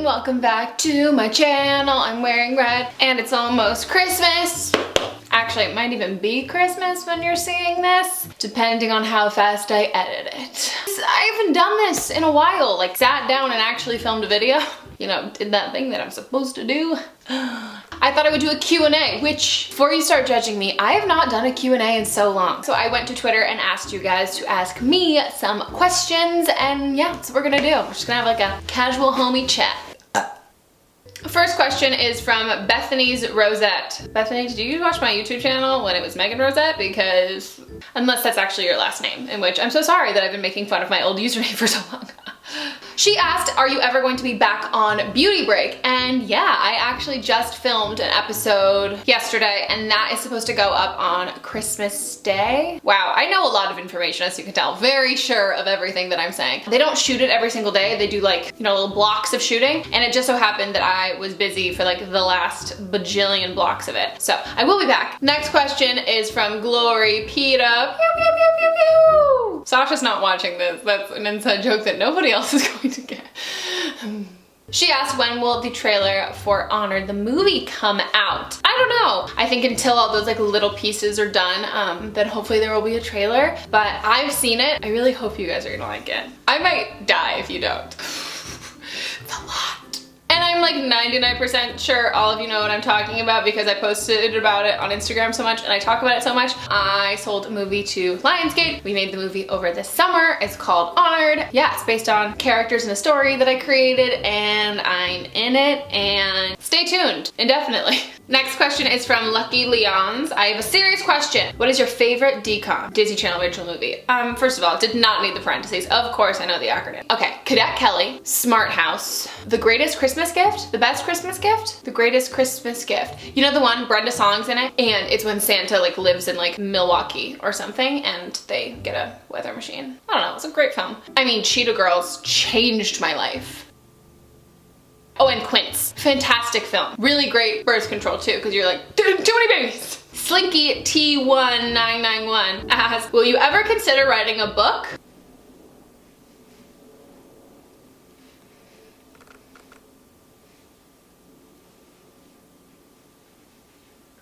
and welcome back to my channel. I'm wearing red and it's almost Christmas. Actually, it might even be Christmas when you're seeing this, depending on how fast I edit it. I haven't done this in a while, like sat down and actually filmed a video. You know, did that thing that I'm supposed to do. I thought I would do a Q&A, which, before you start judging me, I have not done a Q&A in so long. So I went to Twitter and asked you guys to ask me some questions, and yeah, that's what we're gonna do. We're just gonna have like a casual homie chat. First question is from Bethany's Rosette. Bethany, did you watch my YouTube channel when it was Meghan Rosette? Because, unless that's actually your last name, in which I'm so sorry that I've been making fun of my old username for so long. She asked, are you ever going to be back on Beauty Break? And yeah, I actually just filmed an episode yesterday, and that is supposed to go up on Christmas Day. Wow, I know a lot of information, as you can tell. Very sure of everything that I'm saying. They don't shoot it every single day. They do like, you know, little blocks of shooting. And it just so happened that I was busy for like the last bajillion blocks of it. So I will be back. Next question is from Glory Peta. Pew, pew, pew, pew, pew. Sasha's not watching this. That's an inside joke that nobody else is going to get. She asked, when will the trailer for Honored the movie come out? I don't know. I think until all those like little pieces are done, then hopefully there will be a trailer. But I've seen it. I really hope you guys are gonna like it. I might die if you don't. It's a lot. And I'm like 99% sure all of you know what I'm talking about because I posted about it on Instagram so much and I talk about it so much. I sold a movie to Lionsgate. We made the movie over this summer. It's called Honored. Yeah, it's based on characters in a story that I created and I'm in it, and stay tuned indefinitely. Next question is from Lucky Leons. I have a serious question. What is your favorite DCOM, Disney Channel original movie? First of all, did not need the parentheses. Of course, I know the acronym. Okay, Cadet Kelly, Smart House, The Greatest Christmas Gift, The Best Christmas Gift, The Greatest Christmas Gift. You know the one, Brenda Song's in it? And it's when Santa like lives in like Milwaukee or something and they get a weather machine. I don't know, it's a great film. I mean, Cheetah Girls changed my life. Oh, and Quince. Fantastic film. Really great birth control too, because you're like, too many babies. Slinky T1991 asks, will you ever consider writing a book?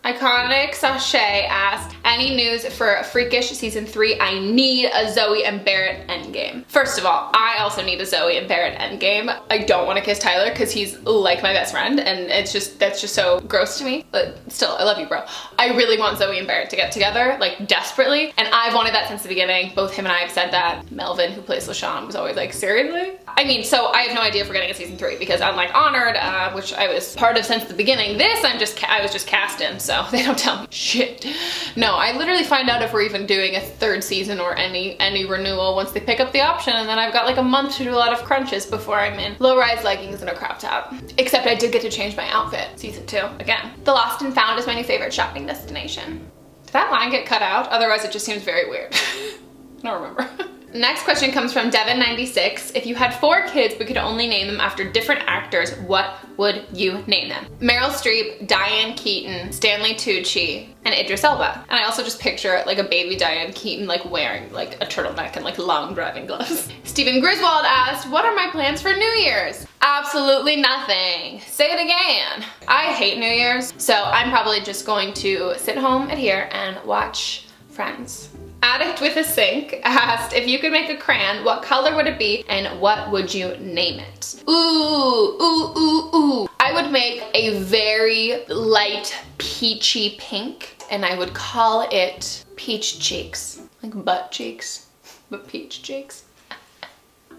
Iconic Sachet asked, any news for Freakish season 3? I need a Zoe and Barrett endgame. First of all, I also need a Zoe and Barrett endgame. I don't want to kiss Tyler because he's like my best friend and that's just so gross to me. But still, I love you, bro. I really want Zoe and Barrett to get together, like desperately. And I've wanted that since the beginning. Both him and I have said that. Melvin, who plays LaShawn, was always like, seriously? I mean, so I have no idea if we're getting a season 3 because unlike Honored, which I was part of since the beginning, this I was just cast in, so they don't tell me shit. No, I literally find out if we're even doing a 3rd season or any renewal once they pick up the option, and then I've got like a month to do a lot of crunches before I'm in low-rise leggings and a crop top. Except I did get to change my outfit, season 2, again. The Lost and Found is my new favorite shopping destination. Did that line get cut out? Otherwise it just seems very weird. I don't remember. Next question comes from Devin96. If you had 4 kids but could only name them after different actors, what would you name them? Meryl Streep, Diane Keaton, Stanley Tucci, and Idris Elba. And I also just picture like a baby Diane Keaton like wearing like a turtleneck and like long driving gloves. Steven Griswold asked, what are my plans for New Year's? Absolutely nothing. Say it again. I hate New Year's, so I'm probably just going to sit home at here and watch Friends. Addict with a Sink asked, if you could make a crayon, what color would it be and what would you name it? Ooh, ooh, ooh, ooh. I would make a very light peachy pink and I would call it Peach Cheeks. Like butt cheeks, but peach cheeks.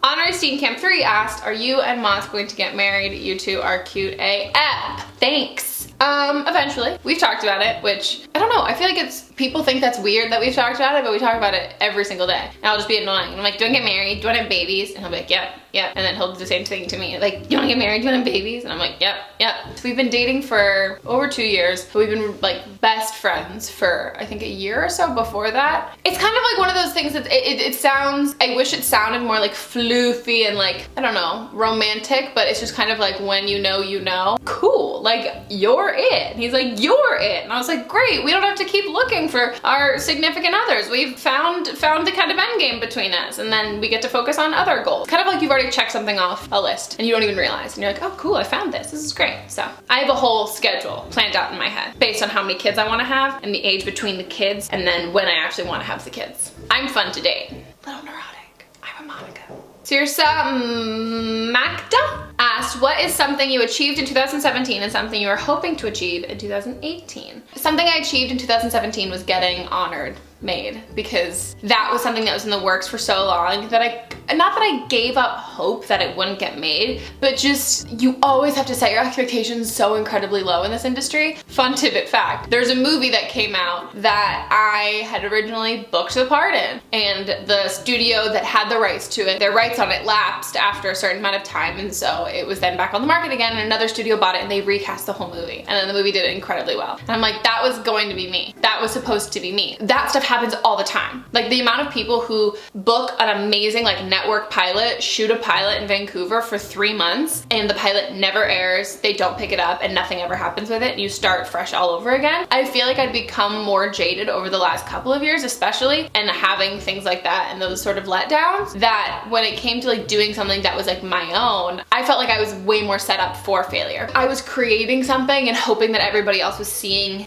Honor Steam Camp 3 asked, are you and Moss going to get married? You two are cute AF. Thanks. Eventually. We've talked about it, which, I don't know, I feel like people think that's weird that we've talked about it, but we talk about it every single day. And I'll just be annoying. I'm like, do you want to get married? Do you want to have babies? And he'll be like, yep, yep. And then he'll do the same thing to me. Like, you want to get married? Do you want to have babies? And I'm like, yep, yep. So we've been dating for over 2 years, but we've been like best friends for, I think, a year or so before that. It's kind of like one of those things that it sounds, I wish it sounded more like floofy and like, I don't know, romantic, but it's just kind of like when you know, you know. Cool. Like, you're it. And he's like, you're it. And I was like, great, we don't have to keep looking for our significant others. We've found the kind of end game between us, and then we get to focus on other goals. Kind of like you've already checked something off a list and you don't even realize, and you're like, oh cool, I found this is great. So I have a whole schedule planned out in my head based on how many kids I want to have and the age between the kids, and then when I actually want to have the kids. I'm fun to date. Little neurotic. I'm a Monica. Sirsa Makda asked, what is something you achieved in 2017 and something you are hoping to achieve in 2018? Something I achieved in 2017 was getting Honored made, because that was something that was in the works for so long that not that I gave up hope that it wouldn't get made, but just, you always have to set your expectations so incredibly low in this industry. Fun tidbit fact, there's a movie that came out that I had originally booked the part in, and the studio that had the rights to it, their rights on it lapsed after a certain amount of time, and so it was then back on the market again, and another studio bought it and they recast the whole movie, and then the movie did it incredibly well. And I'm like, that was going to be me. That was supposed to be me. That stuff happens all the time. Like, the amount of people who book an amazing like network pilot, shoot a pilot in Vancouver for 3 months, and the pilot never airs, they don't pick it up, and nothing ever happens with it, and you start fresh all over again. I feel like I'd become more jaded over the last couple of years especially, and having things like that and those sort of letdowns, that when it came to like doing something that was like my own, I felt like I was way more set up for failure. I was creating something and hoping that everybody else was seeing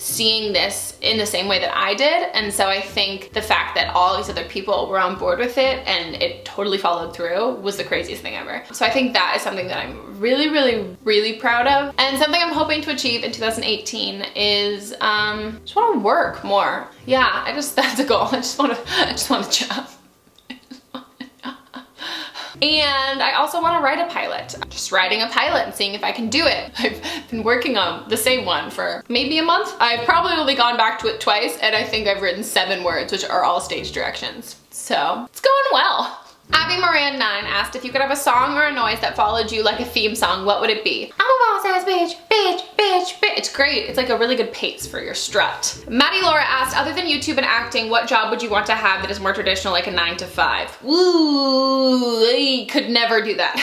this in the same way that I did, and so I think the fact that all these other people were on board with it and it totally followed through was the craziest thing ever. So I think that is something that I'm really, really, really proud of. And something I'm hoping to achieve in 2018 is just want to work more. Yeah, that's a goal. I just want a job. And I also want to write a pilot. I'm just writing a pilot and seeing if I can do it. I've been working on the same one for maybe a month. I've probably only gone back to it twice, and I think I've written 7 words, which are all stage directions. So it's going well. Abby Moran 9 asked, if you could have a song or a noise that followed you like a theme song, what would it be? I'm a boss ass bitch, bitch, bitch, bitch. It's great. It's like a really good pace for your strut. Maddie Laura asked, other than YouTube and acting, what job would you want to have that is more traditional, like a 9 to 5? Ooh, I could never do that.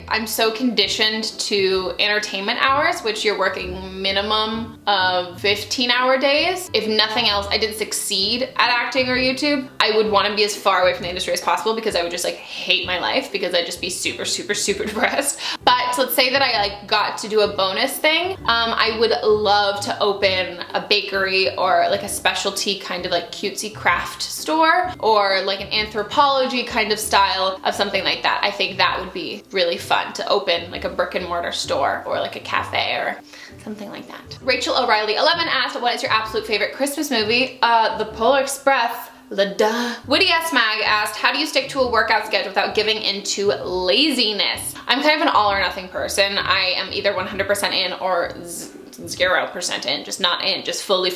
I'm so conditioned to entertainment hours, which you're working minimum of 15-hour days. If nothing else, I didn't succeed at acting or YouTube, I would want to be as far away from the industry as possible, because I would just like hate my life, because I'd just be super, super, super depressed. But let's say that I like got to do a bonus thing. I would love to open a bakery or like a specialty kind of like cutesy craft store, or like an anthropology kind of style of something like that. I think that would be really fun to open, like a brick and mortar store or like a cafe or something like that. Rachel O'Reilly 11 asked, what is your absolute favorite Christmas movie? The Polar Express. Duh. Woody S. Mag asked, how do you stick to a workout schedule without giving into laziness? I'm kind of an all or nothing person. I am either 100% in or 0% in, just not in, just fully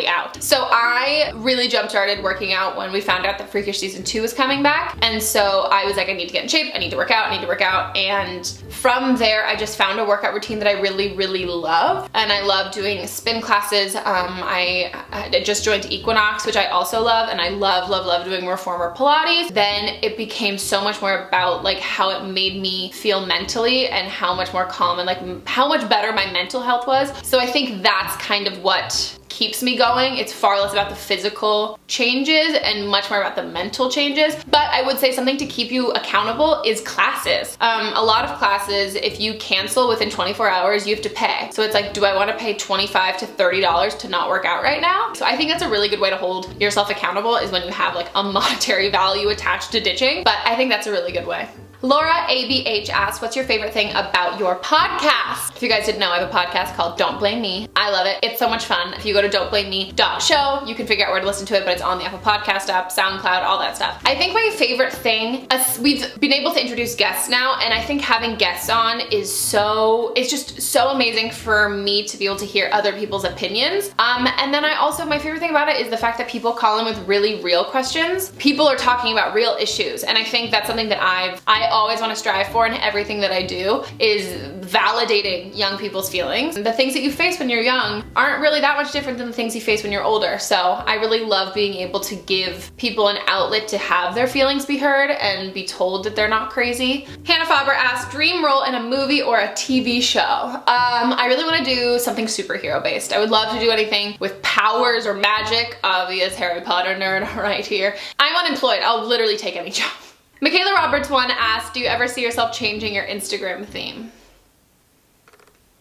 out. So I really jump-started working out when we found out that Freakish season 2 was coming back. And so I was like, I need to get in shape, I need to work out, I need to work out. And from there, I just found a workout routine that I really, really love. And I love doing spin classes. I just joined Equinox, which I also love. And I love doing reformer Pilates. Then it became so much more about like how it made me feel mentally and how much more calm and like how much better my mental health was. So I think that's kind of what keeps me going. It's far less about the physical changes and much more about the mental changes. But I would say something to keep you accountable is classes. A lot of classes, if you cancel within 24 hours, you have to pay. So it's like, do I want to pay $25 to $30 to not work out right now? So I think that's a really good way to hold yourself accountable, is when you have like a monetary value attached to ditching. But I think that's a really good way. Laura ABH asked, what's your favorite thing about your podcast? If you guys didn't know, I have a podcast called Don't Blame Me. I love it. It's so much fun. If you go to don'tblameme.show, you can figure out where to listen to it, but it's on the Apple Podcast app, SoundCloud, all that stuff. I think my favorite thing, we've been able to introduce guests now, and I think having guests on is it's just so amazing for me to be able to hear other people's opinions. And then my favorite thing about it is the fact that people call in with really real questions. People are talking about real issues, and I think that's something that I always want to strive for in everything that I do is validating young people's feelings. The things that you face when you're young aren't really that much different than the things you face when you're older. So I really love being able to give people an outlet to have their feelings be heard and be told that they're not crazy. Hannah Faber asked, dream role in a movie or a TV show? I really want to do something superhero based. I would love to do anything with powers or magic. Obvious Harry Potter nerd right here. I'm unemployed. I'll literally take any job. Michaela Roberts one asked, do you ever see yourself changing your Instagram theme?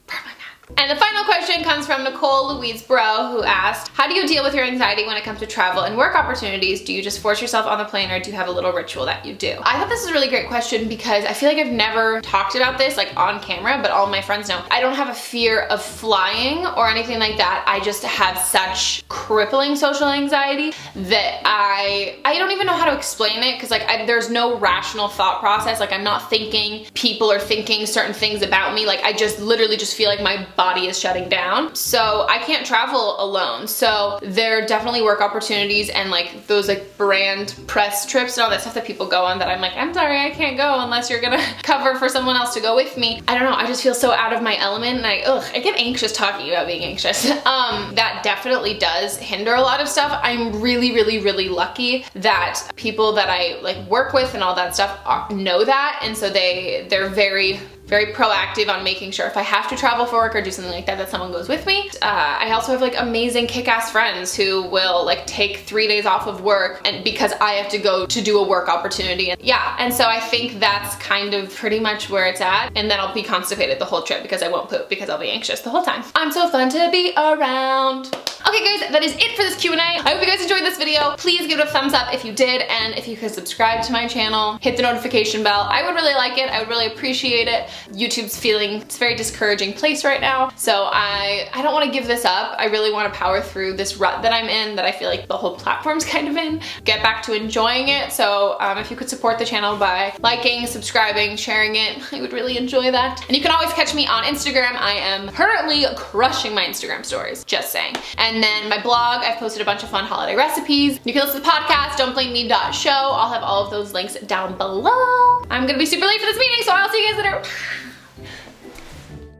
Probably not. And the final question comes from Nicole Louise Bro, who asked, how do you deal with your anxiety when it comes to travel and work opportunities? Do you just force yourself on the plane, or do you have a little ritual that you do? I thought this was a really great question because I feel like I've never talked about this like on camera, but all my friends know. I don't have a fear of flying or anything like that. I just have such crippling social anxiety that I don't even know how to explain it, because like there's no rational thought process. Like I'm not thinking people are thinking certain things about me. Like I just literally just feel like my body is shutting down. So I can't travel alone. So there are definitely work opportunities and like those like brand press trips and all that stuff that people go on that I'm like, I'm sorry, I can't go unless you're gonna cover for someone else to go with me. I don't know, I just feel so out of my element, and I get anxious talking about being anxious. That definitely does hinder a lot of stuff. I'm really, really, really lucky that people that I like work with and all that stuff know that, and so they're very proactive on making sure if I have to travel for work or do something like that, that someone goes with me. I also have like amazing kick-ass friends who will like take 3 days off of work and because I have to go to do a work opportunity. And yeah, and so I think that's kind of pretty much where it's at. And then I'll be constipated the whole trip because I won't poop because I'll be anxious the whole time. I'm so fun to be around. Okay guys, that is it for this Q&A. I hope you guys enjoyed this video. Please give it a thumbs up if you did, and if you could subscribe to my channel, hit the notification bell. I would really like it. I would really appreciate it. YouTube's feeling it's a very discouraging place right now, so I don't want to give this up. I really want to power through this rut that I'm in, that I feel like the whole platform's kind of in, get back to enjoying it. So if you could support the channel by liking, subscribing, sharing it, I would really enjoy that. And you can always catch me on Instagram. I am currently crushing my Instagram stories, just saying. And then my blog, I've posted a bunch of fun holiday recipes. You can listen to the podcast, don'tblameme.show. I'll have all of those links down below. I'm gonna be super late for this meeting, so I'll see you guys later.